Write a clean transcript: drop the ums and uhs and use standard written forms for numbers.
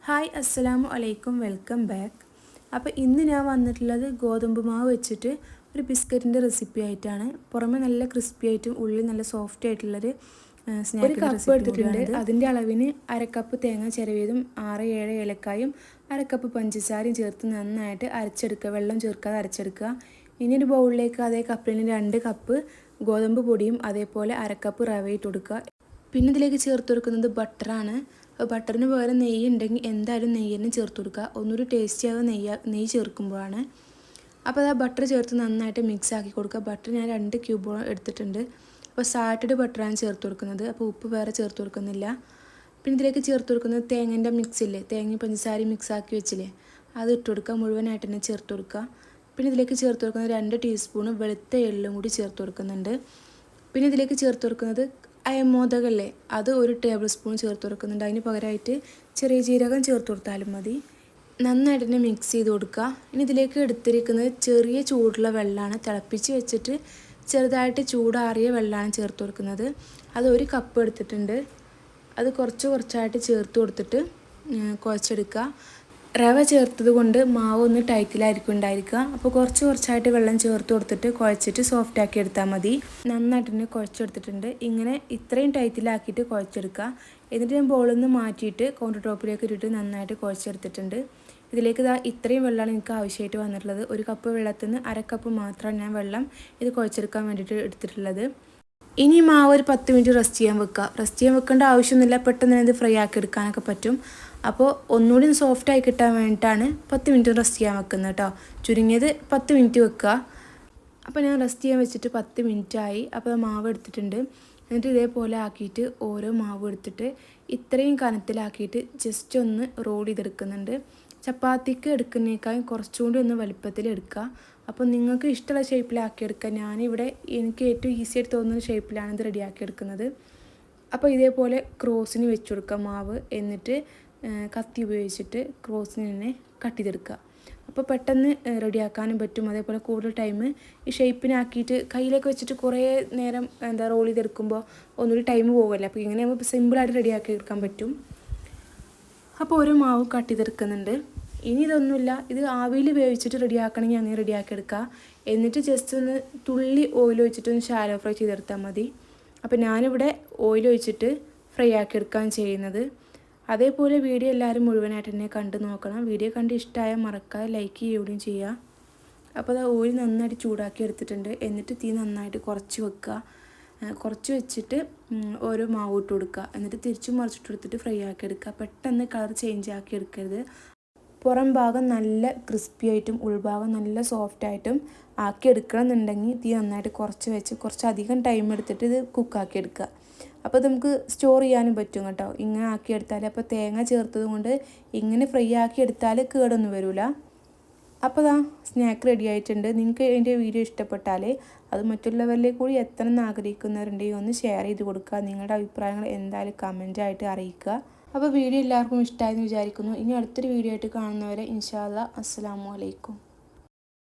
Hi അസ്സലാമു അലൈക്കും welcome back. അപ്പോൾ ഇന്ന് ഞാൻ വന്നിട്ടുള്ളത് ഗോതമ്പ് മാവ് വെച്ചിട്ട് ഒരു ബിസ്ക്കറ്റിൻ്റെ റെസിപ്പി ആയിട്ടാണ്. പുറമെ നല്ല ക്രിസ്പി ആയിട്ടും ഉള്ളിൽ നല്ല സോഫ്റ്റ് ആയിട്ടുള്ളൊരു സ്നാക്ക് കപ്പ് എടുത്തിട്ടുണ്ട്. അതിൻ്റെ അളവിന് അരക്കപ്പ് തേങ്ങ ചിരവിയതും 6-7 ഏലക്കായും അരക്കപ്പ് പഞ്ചസാരയും ചേർത്ത് നന്നായിട്ട് അരച്ചെടുക്കുക. വെള്ളം ചേർക്കാതെ അരച്ചെടുക്കുക. ഇനി ഒരു ബൗളിലേക്ക് അതേ കപ്പിന് 2 കപ്പ് ഗോതമ്പ് പൊടിയും അതേപോലെ അരക്കപ്പ് റവ ഇട്ട് കൊടുക്കുക. പിന്നെ ഇതിലേക്ക് ചേർത്ത് കൊടുക്കുന്നത് ബട്ടറാണ്. ബട്ടറിന് പകരം നെയ്യ് ഉണ്ടെങ്കിൽ എന്തായാലും നെയ്യ് തന്നെ ചേർത്ത് കൊടുക്കുക. ഒന്നൊരു ടേസ്റ്റിയാകുക നെയ്യ് ചേർക്കുമ്പോഴാണ്. അപ്പോൾ ആ ബട്ടർ ചേർത്ത് നന്നായിട്ട് മിക്സ് ആക്കി കൊടുക്കുക. ബട്ടർ ഞാൻ 2 ക്യൂബോളം എടുത്തിട്ടുണ്ട്. അപ്പോൾ സാൾട്ടഡ് ബട്ടറാണ് ചേർത്ത് കൊടുക്കുന്നത്. അപ്പോൾ ഉപ്പ് വേറെ ചേർത്ത് കൊടുക്കുന്നില്ല. പിന്നെ ഇതിലേക്ക് ചേർത്ത് കൊടുക്കുന്നത് തേങ്ങേൻ്റെ മിക്സില്ലേ, തേങ്ങയും പഞ്ചസാരയും മിക്സ് ആക്കി വെച്ചില്ലേ, അത് ഇട്ട് കൊടുക്കുക. മുഴുവനായിട്ട് തന്നെ ചേർത്ത് കൊടുക്കുക. പിന്നെ ഇതിലേക്ക് ചേർത്ത് കൊടുക്കുന്നത് 2 ടീസ്പൂൺ വെളുത്ത എള്ളും കൂടി ചേർത്ത് കൊടുക്കുന്നുണ്ട്. പിന്നെ ഇതിലേക്ക് ചേർത്ത് കൊടുക്കുന്നത് അയമോദകല്ലേ, അത് 1 ടേബിൾ സ്പൂൺ ചേർത്ത് കൊടുക്കുന്നുണ്ട്. അതിന് പകരമായിട്ട് ചെറിയ ജീരകം ചേർത്ത് കൊടുത്താലും മതി. നന്നായിട്ട് തന്നെ മിക്സ് ചെയ്ത് കൊടുക്കുക. ഇനി ഇതിലേക്ക് എടുത്തിരിക്കുന്നത് ചെറിയ ചൂടുള്ള വെള്ളമാണ്. തിളപ്പിച്ച് വെച്ചിട്ട് ചെറുതായിട്ട് ചൂടാറിയ വെള്ളമാണ് ചേർത്ത് കൊടുക്കുന്നത്. അത് 1 കപ്പ് എടുത്തിട്ടുണ്ട്. അത് കുറച്ചായിട്ട് ചേർത്ത് കൊടുത്തിട്ട് കുഴച്ചെടുക്കുക. റവ ചേർത്തത് കൊണ്ട് മാവ് ഒന്ന് ടൈറ്റിലായിരിക്കും ഉണ്ടായിരിക്കുക. അപ്പോൾ കുറച്ചായിട്ട് വെള്ളം ചേർത്ത് കൊടുത്തിട്ട് കുഴച്ചിട്ട് സോഫ്റ്റ് ആക്കി എടുത്താൽ മതി. നന്നായിട്ട് തന്നെ കുഴച്ചെടുത്തിട്ടുണ്ട്. ഇങ്ങനെ ഇത്രയും ടൈറ്റിലാക്കിയിട്ട് കുഴച്ചെടുക്കുക. എന്നിട്ട് ഞാൻ ബോളിൽ നിന്ന് മാറ്റിയിട്ട് കൗണ്ടർ ടോപ്പിലേക്ക് ഇട്ടിട്ട് നന്നായിട്ട് കുഴച്ചെടുത്തിട്ടുണ്ട്. ഇതിലേക്ക് ഇത്രയും വെള്ളമാണ് എനിക്ക് ആവശ്യമായിട്ട് വന്നിട്ടുള്ളത്. 1 കപ്പ് വെള്ളത്തിൽ നിന്ന് അര കപ്പ് മാത്രമാണ് ഞാൻ വെള്ളം ഇത് കുഴച്ചെടുക്കാൻ വേണ്ടിയിട്ട് എടുത്തിട്ടുള്ളത്. ഇനി മാവ് ഒരു 10 മിനിറ്റ് റെസ്റ്റ് ചെയ്യാൻ വെക്കുക. റെസ്റ്റ് ചെയ്യാൻ വെക്കേണ്ട ആവശ്യമൊന്നുമില്ല, പെട്ടെന്ന് തന്നെ ഇത് ഫ്രൈ ആക്കി എടുക്കാനൊക്കെ പറ്റും. അപ്പോൾ ഒന്നുകൂടി സോഫ്റ്റായി കിട്ടാൻ വേണ്ടിയിട്ടാണ് 10 മിനിറ്റ് റെസ്റ്റ് ചെയ്യാൻ വെക്കുന്നത് കേട്ടോ. ചുരുങ്ങിയത് 10 മിനിറ്റ് വെക്കുക. അപ്പോൾ ഞാൻ റെസ്റ്റ് ചെയ്യാൻ വെച്ചിട്ട് 10 മിനിറ്റായി. അപ്പോൾ മാവ് എടുത്തിട്ടുണ്ട്. എന്നിട്ട് ഇതേപോലെ ആക്കിയിട്ട് ഓരോ മാവ് എടുത്തിട്ട് ഇത്രയും കനത്തിലാക്കിയിട്ട് ജസ്റ്റ് ഒന്ന് റോൾ ചെയ്തെടുക്കുന്നുണ്ട്. ചപ്പാത്തിക്ക് എടുക്കുന്നതിനേക്കാളും കുറച്ചുകൂടി ഒന്ന് വലുപ്പത്തിൽ എടുക്കുക. അപ്പോൾ നിങ്ങൾക്ക് ഇഷ്ടമുള്ള ഷേപ്പിലാക്കി എടുക്കുക. ഞാനിവിടെ എനിക്ക് ഏറ്റവും ഈസി ആയിട്ട് തോന്നുന്ന ഷേപ്പിലാണ് ഇത് റെഡിയാക്കി എടുക്കുന്നത്. അപ്പോൾ ഇതേപോലെ ക്രോസിന് വെച്ച് കൊടുക്കുക മാവ്. എന്നിട്ട് കത്തി ഉപയോഗിച്ചിട്ട് ക്രോസിന് തന്നെ കട്ട് ചെയ്തെടുക്കുക. അപ്പോൾ പെട്ടെന്ന് റെഡിയാക്കാനും പറ്റും. അതേപോലെ കൂടുതൽ ടൈം ഈ ഷേപ്പിനാക്കിയിട്ട് കയ്യിലേക്ക് വെച്ചിട്ട് കുറേ നേരം റോൾ ചെയ്തെടുക്കുമ്പോൾ ഒന്നുകൂടി ടൈം പോകുമല്ലോ. അപ്പോൾ ഇങ്ങനെ നമുക്ക് സിമ്പിളായിട്ട് റെഡിയാക്കി എടുക്കാൻ പറ്റും. അപ്പോൾ ഓരോ മാവും കട്ട് ചെയ്തെടുക്കുന്നുണ്ട്. ഇനി ഇതൊന്നുമില്ല, ഇത് ആവിയിൽ വേവിച്ചിട്ട് റെഡിയാക്കണമെങ്കിൽ അങ്ങനെ റെഡിയാക്കി എടുക്കുക. എന്നിട്ട് ജസ്റ്റ് ഒന്ന് തുള്ളി ഓയിൽ ഒഴിച്ചിട്ടൊന്ന് ഷാലോ ഫ്രൈ ചെയ്തെടുത്താൽ മതി. അപ്പോൾ ഞാനിവിടെ ഓയിൽ ഒഴിച്ചിട്ട് ഫ്രൈ ആക്കി എടുക്കുകയാണ് ചെയ്യുന്നത്. അതേപോലെ വീഡിയോ എല്ലാവരും മുഴുവനായിട്ട് തന്നെ കണ്ടു നോക്കണം. വീഡിയോ കണ്ട് ഇഷ്ടമായാൽ മറക്കാതെ ലൈക്ക് ചെയ്യുകയും ചെയ്യുക. അപ്പോൾ അത് ഓയിൽ നന്നായിട്ട് ചൂടാക്കി എടുത്തിട്ടുണ്ട്. എന്നിട്ട് തീ നന്നായിട്ട് കുറച്ച് വെക്കുക. കുറച്ച് വെച്ചിട്ട് ഓരോ മാവ് ഇട്ട് കൊടുക്കുക. എന്നിട്ട് തിരിച്ചും മറിച്ചിട്ട് എടുത്തിട്ട് ഫ്രൈ ആക്കി എടുക്കുക. പെട്ടെന്ന് കളർ ചേഞ്ച് ആക്കി എടുക്കരുത്. പുറം ഭാഗം നല്ല ക്രിസ്പി ആയിട്ടും ഉൾഭാഗം നല്ല സോഫ്റ്റ് ആയിട്ടും ആക്കി എടുക്കണം എന്നുണ്ടെങ്കിൽ തീ നന്നായിട്ട് കുറച്ച് വെച്ച് കുറച്ചധികം ടൈം എടുത്തിട്ട് ഇത് കുക്കാക്കി എടുക്കുക. അപ്പോൾ നമുക്ക് സ്റ്റോർ ചെയ്യാനും പറ്റും കേട്ടോ. ഇങ്ങനെ ആക്കി എടുത്താൽ, അപ്പോൾ തേങ്ങ ചേർത്തത് കൊണ്ട് ഇങ്ങനെ ഫ്രൈ ആക്കി എടുത്താൽ കേടൊന്നും വരില്ല. അപ്പോൾ സ്നാക്ക് റെഡി ആയിട്ടുണ്ട്. നിങ്ങൾക്ക് എൻ്റെ വീഡിയോ ഇഷ്ടപ്പെട്ടാൽ അത് മറ്റുള്ളവരിലേക്ക് കൂടി എത്തണമെന്ന് ആഗ്രഹിക്കുന്നവരുണ്ടെങ്കിൽ ഒന്ന് ഷെയർ ചെയ്ത് കൊടുക്കുക. നിങ്ങളുടെ അഭിപ്രായങ്ങൾ എന്തായാലും കമൻറ്റായിട്ട് അറിയിക്കുക. അപ്പോൾ വീഡിയോ എല്ലാവർക്കും ഇഷ്ടമായെന്ന് വിചാരിക്കുന്നു. ഇനി അടുത്തൊരു വീഡിയോ ആയിട്ട് കാണുന്നവരെ ഇൻഷാ അല്ലാഹ് അസ്സലാമു അലൈക്കും.